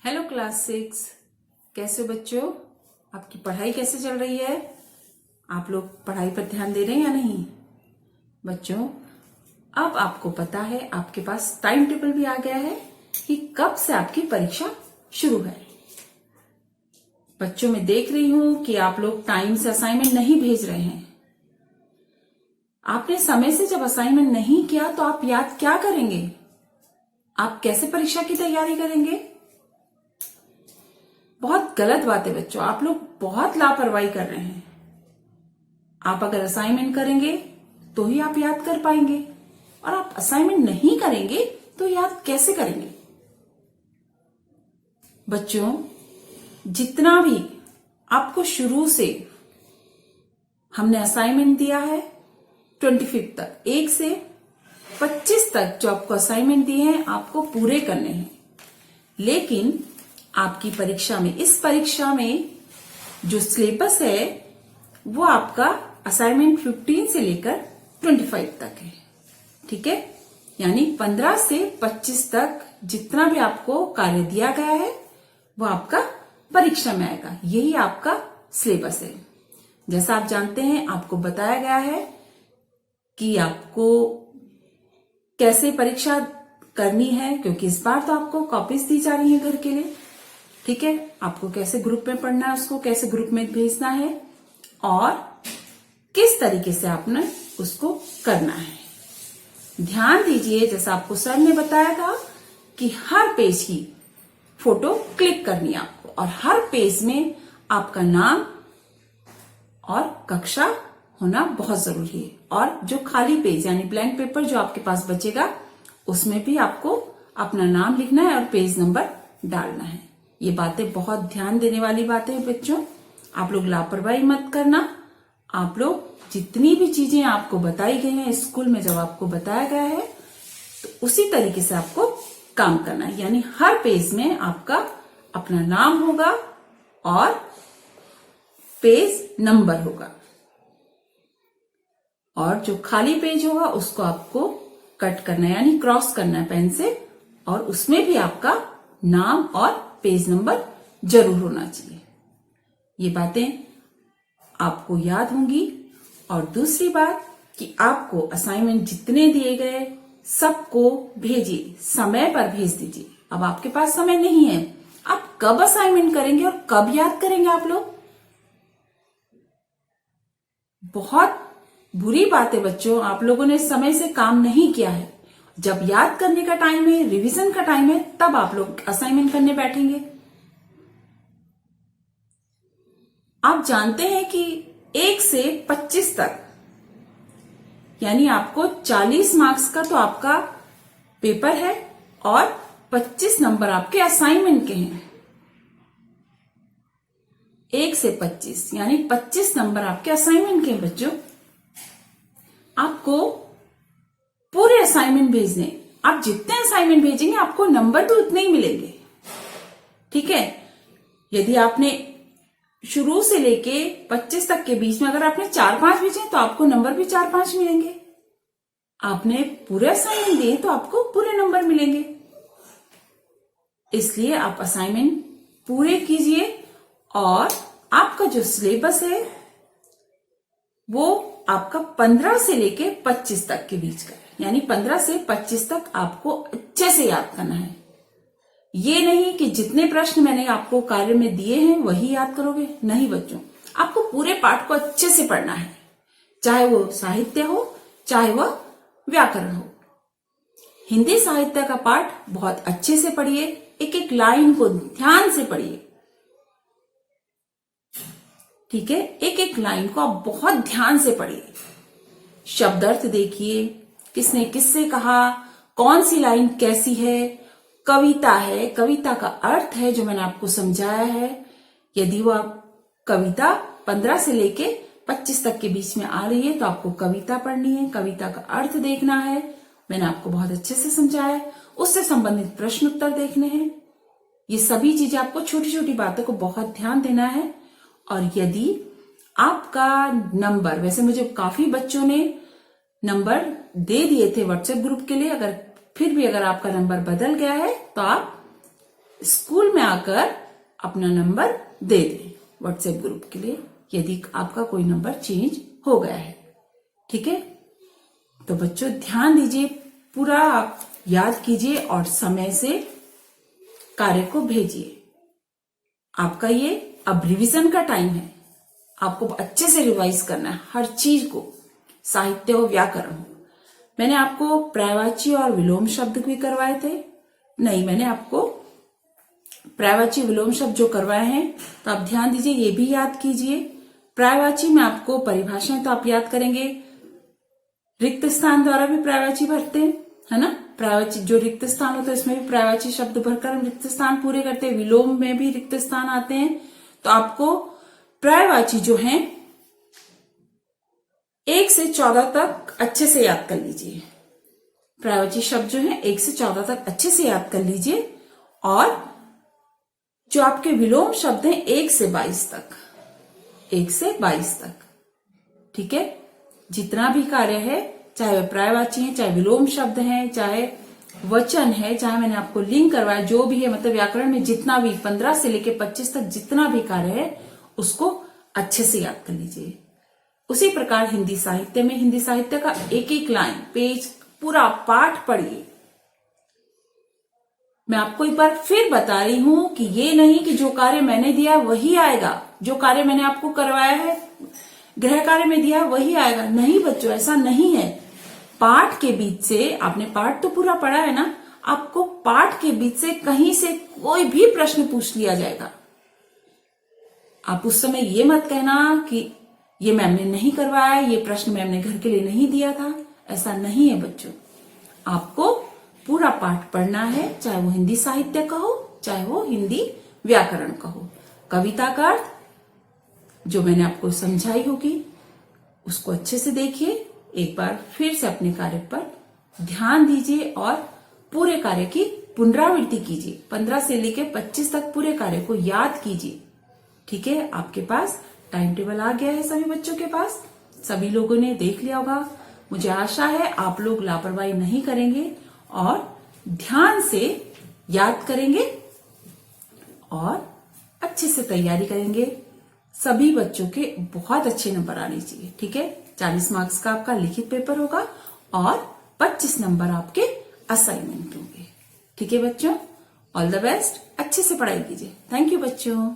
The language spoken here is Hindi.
Hello class 6। कैसे हो बच्चों? आपकी पढ़ाई कैसे चल रही है? आप लोग पढ़ाई पर ध्यान दे रहे हैं या नहीं? बच्चों, अब आपको पता है, आपके पास टाइम टेबल भी आ गया है कि कब से आपकी परीक्षा शुरू है। बच्चों, मैं देख रही हूं कि आप लोग टाइम से असाइनमेंट नहीं भेज रहे हैं। आपने समय से जब असाइनमेंट नहीं किया तो आप याद क्या करेंगे? आप कैसे परीक्षा की तैयारी करेंगे? बहुत गलत बात है बच्चों, आप लोग बहुत लापरवाही कर रहे हैं। आप अगर असाइनमेंट करेंगे तो ही आप याद कर पाएंगे, और आप असाइनमेंट नहीं करेंगे तो याद कैसे करेंगे? बच्चों, जितना भी आपको शुरू से हमने असाइनमेंट दिया है 25 तक, 1 से 25 तक जो आपको असाइनमेंट दिए हैं आपको पूरे करने हैं। लेकिन आपकी परीक्षा में, इस परीक्षा में जो सिलेबस है वो आपका असाइनमेंट 15 से लेकर 25 तक है। ठीक है, यानी 15 से 25 तक जितना भी आपको कार्य दिया गया है वो आपका परीक्षा में आएगा। यही आपका सिलेबस है। जैसा आप जानते हैं, आपको बताया गया है कि आपको कैसे परीक्षा करनी है, क्योंकि इस बार तो आपको कॉपीज दी जा रही है घर के लिए। ठीक है, आपको कैसे ग्रुप में पढ़ना है, उसको कैसे ग्रुप में भेजना है और किस तरीके से आपने उसको करना है। ध्यान दीजिए, जैसा आपको सर ने बताया था कि हर पेज की फोटो क्लिक करनी है आपको, और हर पेज में आपका नाम और कक्षा होना बहुत जरूरी है। और जो खाली पेज यानी ब्लैंक पेपर जो आपके पास बचेगा उसमें भी आपको अपना नाम लिखना है और पेज नंबर डालना है। ये बातें बहुत ध्यान देने वाली बातें हैं बच्चों, आप लोग लापरवाही मत करना। आप लोग जितनी भी चीजें आपको बताई गई हैं स्कूल में, जब आपको बताया गया है तो उसी तरीके से आपको काम करना है। यानी हर पेज में आपका अपना नाम होगा और पेज नंबर होगा, और जो खाली पेज होगा उसको आपको कट करना है, यानी क्रॉस करना है पेन से, और उसमें भी आपका नाम और पेज नंबर जरूर होना चाहिए। ये बातें आपको याद होंगी। और दूसरी बात कि आपको असाइनमेंट जितने दिए गए सबको भेजिए, समय पर भेज दीजिए। अब आपके पास समय नहीं है, आप कब असाइनमेंट करेंगे और कब याद करेंगे? आप लोग, बहुत बुरी बात है बच्चों, आप लोगों ने समय से काम नहीं किया है। जब याद करने का टाइम है, रिवीजन का टाइम है, तब आप लोग असाइनमेंट करने बैठेंगे। आप जानते हैं कि 1 से 25 तक, यानी आपको 40 मार्क्स का तो आपका पेपर है और 25 नंबर आपके असाइनमेंट के हैं। 1 से 25 यानी 25 नंबर आपके असाइनमेंट के हैं बच्चों। आपको पूरे असाइनमेंट भेजने, आप जितने असाइनमेंट भेजेंगे आपको नंबर भी उतने ही मिलेंगे। ठीक है, यदि आपने शुरू से लेके 25 तक के बीच में अगर आपने 4-5 भेजे तो आपको नंबर भी 4-5 मिलेंगे। आपने पूरे असाइनमेंट दिए तो आपको पूरे नंबर मिलेंगे। इसलिए आप असाइनमेंट पूरे कीजिए, और आपका जो सिलेबस है वो आपका 15 से लेके 25 तक के बीच का है, यानी 15 से 25 तक आपको अच्छे से याद करना है। ये नहीं कि जितने प्रश्न मैंने आपको कार्य में दिए हैं वही याद करोगे, नहीं बच्चों, आपको पूरे पाठ को अच्छे से पढ़ना है, चाहे वो साहित्य हो चाहे वह व्याकरण हो। हिंदी साहित्य का पाठ बहुत अच्छे से पढ़िए, एक एक लाइन को ध्यान से पढ़िए। ठीक है, एक एक लाइन को आप बहुत ध्यान से पढ़िए। शब्द अर्थ देखिए, किसने किससे कहा, कौन सी लाइन कैसी है, कविता है, कविता का अर्थ है जो मैंने आपको समझाया है। यदि वह कविता 15 से लेके 25 तक के बीच में आ रही है तो आपको कविता पढ़नी है, कविता का अर्थ देखना है, मैंने आपको बहुत अच्छे से समझाया है। उससे संबंधित प्रश्न उत्तर देखने हैं। ये सभी चीजें आपको, छोटी छोटी बातों को बहुत ध्यान देना है। और यदि आपका नंबर, वैसे मुझे काफी बच्चों ने नंबर दे दिए थे व्हाट्सएप ग्रुप के लिए, अगर फिर भी अगर आपका नंबर बदल गया है तो आप स्कूल में आकर अपना नंबर दे दें व्हाट्सएप ग्रुप के लिए, यदि आपका कोई नंबर चेंज हो गया है। ठीक है, तो बच्चों ध्यान दीजिए, पूरा आप याद कीजिए और समय से कार्य को भेजिए। आपका ये अब रिवीजन का टाइम है, आपको अच्छे से रिवाइज करना है हर चीज को, साहित्य हो व्याकरण हो। मैंने आपको पर्यायवाची और विलोम शब्द भी करवाए थे, नहीं मैंने आपको पर्यायवाची विलोम शब्द जो करवाए हैं तो आप ध्यान दीजिए, ये भी याद कीजिए। पर्यायवाची में आपको परिभाषाएं तो आप याद करेंगे, रिक्त स्थान द्वारा भी पर्यायवाची भरते हैं, है ना। पर्यायवाची जो रिक्त स्थान होता है इसमें भी पर्यायवाची शब्द भरकर हम रिक्त स्थान पूरे करते हैं। विलोम में भी रिक्त स्थान आते हैं, तो आपको पर्यायवाची जो है 1 से 14 तक अच्छे से याद कर लीजिए। पर्यायवाची शब्द जो है 1 से 14 तक अच्छे से याद कर लीजिए, और जो आपके विलोम शब्द हैं 1 से 22 तक, 1 से 22 तक। ठीक है, जितना भी कार्य है, चाहे वह पर्यायवाची है, चाहे विलोम शब्द है, चाहे वचन है, चाहे मैंने आपको लिंक करवाया, जो भी है, मतलब व्याकरण में जितना भी 15 से लेकर 25 तक जितना भी कार्य है उसको अच्छे से याद कर लीजिए। उसी प्रकार हिंदी साहित्य में, हिंदी साहित्य का एक एक लाइन, पेज, पूरा पाठ पढ़िए। मैं आपको एक बार फिर बता रही हूं कि ये नहीं कि जो कार्य मैंने दिया वही आएगा, जो कार्य मैंने आपको करवाया है गृह कार्य में दिया वही आएगा, नहीं बच्चों, ऐसा नहीं है। पाठ के बीच से, आपने पाठ तो पूरा पढ़ा है ना, आपको पाठ के बीच से कहीं से कोई भी प्रश्न पूछ लिया जाएगा। आप उस समय ये मत कहना कि ये मैम ने नहीं करवाया, ये प्रश्न मैम ने घर के लिए नहीं दिया था, ऐसा नहीं है बच्चों। आपको पूरा पाठ पढ़ना है, चाहे वो हिंदी साहित्य का हो, चाहे वो हिंदी व्याकरण का हो। कविता का अर्थ जो मैंने आपको समझाई होगी उसको अच्छे से देखिए, एक बार फिर से अपने कार्य पर ध्यान दीजिए और पूरे कार्य की पुनरावृत्ति कीजिए। 15 से लेकर 25 तक पूरे कार्य को याद कीजिए। ठीक है, आपके पास टाइम टेबल आ गया है, सभी बच्चों के पास, सभी लोगों ने देख लिया होगा। मुझे आशा है आप लोग लापरवाही नहीं करेंगे और ध्यान से याद करेंगे और अच्छे से तैयारी करेंगे। सभी बच्चों के बहुत अच्छे नंबर आने चाहिए। ठीक है, 40 मार्क्स का आपका लिखित पेपर होगा और 25 नंबर आपके असाइनमेंट होंगे। ठीक है बच्चों, ऑल द बेस्ट, अच्छे से पढ़ाई कीजिए। थैंक यू बच्चों।